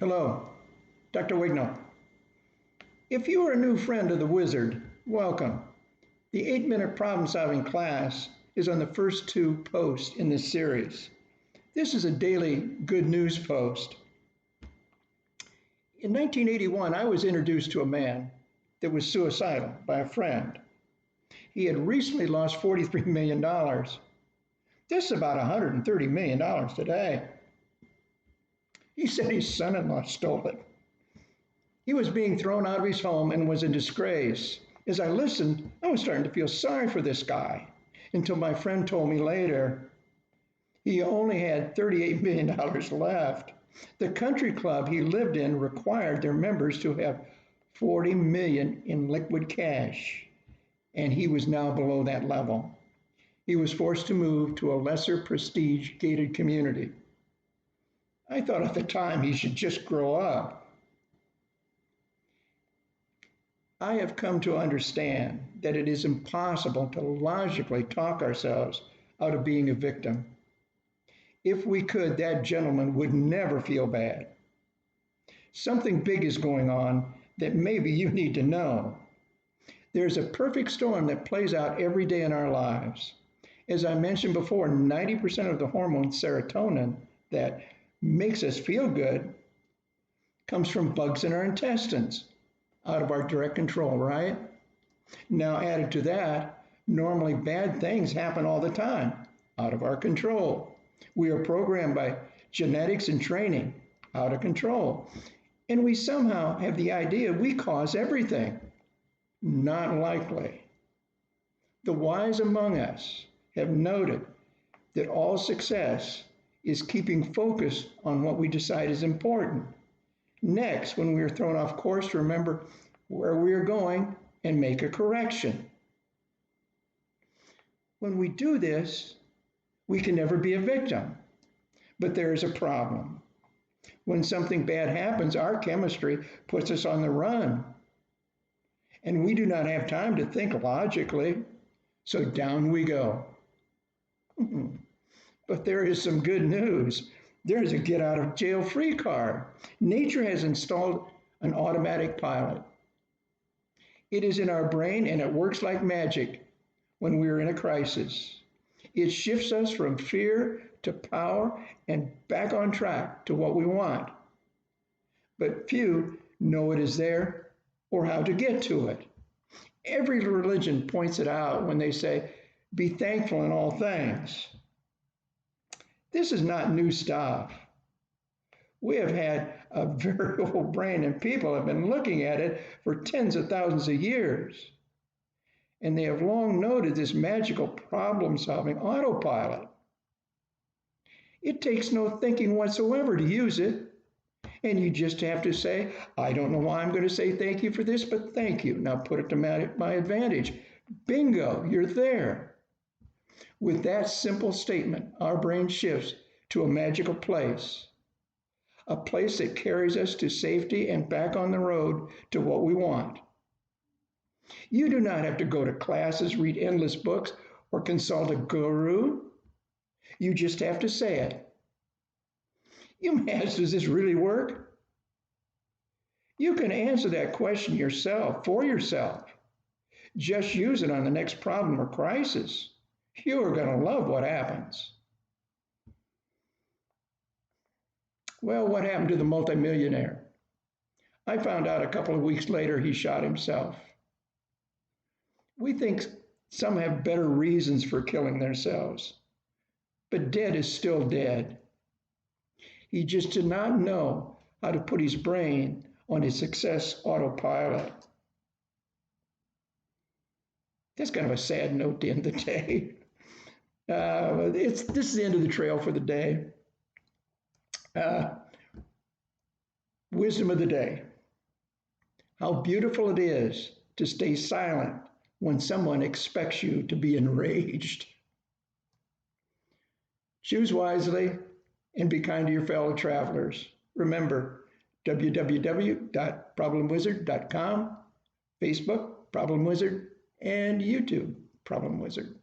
Hello, Dr. Wignall. If you are a new friend of the Wizard, welcome. The 8-minute problem-solving class is on the first two posts in this series. This is a daily good news post. In 1981, I was introduced to a man that was suicidal by a friend. He had recently lost $43 million. This is about $130 million today. He said his son-in-law stole it. He was being thrown out of his home and was in disgrace. As I listened, I was starting to feel sorry for this guy until my friend told me later he only had $38 million left. The country club he lived in required their members to have $40 million in liquid cash, and he was now below that level. He was forced to move to a lesser prestige gated community. I thought at the time he should just grow up. I have come to understand that it is impossible to logically talk ourselves out of being a victim. If we could, that gentleman would never feel bad. Something big is going on that maybe you need to know. There's a perfect storm that plays out every day in our lives. As I mentioned before, 90% of the hormone serotonin that makes us feel good comes from bugs in our intestines, out of our direct control, right? Now, added to that, normally bad things happen all the time, out of our control. We are programmed by genetics and training, out of control. And we somehow have the idea we cause everything. Not likely. The wise among us have noted that all success is keeping focus on what we decide is important. Next, when we are thrown off course, remember where we are going and make a correction. When we do this, we can never be a victim. But there is a problem. When something bad happens, our chemistry puts us on the run. And we do not have time to think logically, so down we go. But there is some good news. There is a get out of jail free card. Nature has installed an automatic pilot. It is in our brain and it works like magic when we are in a crisis. It shifts us from fear to power and back on track to what we want. But few know it is there or how to get to it. Every religion points it out when they say, be thankful in all things. This is not new stuff. We have had a very old brain and people have been looking at it for tens of thousands of years. And they have long noted this magical problem-solving autopilot. It takes no thinking whatsoever to use it. And you just have to say, I don't know why I'm going to say thank you for this, but thank you. Now put it to my advantage. Bingo, you're there. With that simple statement, our brain shifts to a magical place, a place that carries us to safety and back on the road to what we want. You do not have to go to classes, read endless books, or consult a guru. You just have to say it. You may ask, does this really work? You can answer that question yourself, for yourself. Just use it on the next problem or crisis. You are going to love what happens. Well, what happened to the multimillionaire? I found out a couple of weeks later he shot himself. We think some have better reasons for killing themselves, but dead is still dead. He just did not know how to put his brain on his success autopilot. That's kind of a sad note to end the day. This is the end of the trail for the day. Wisdom of the day. How beautiful it is to stay silent when someone expects you to be enraged. Choose wisely and be kind to your fellow travelers. Remember, www.problemwizard.com, Facebook, Problem Wizard, and YouTube, Problem Wizard.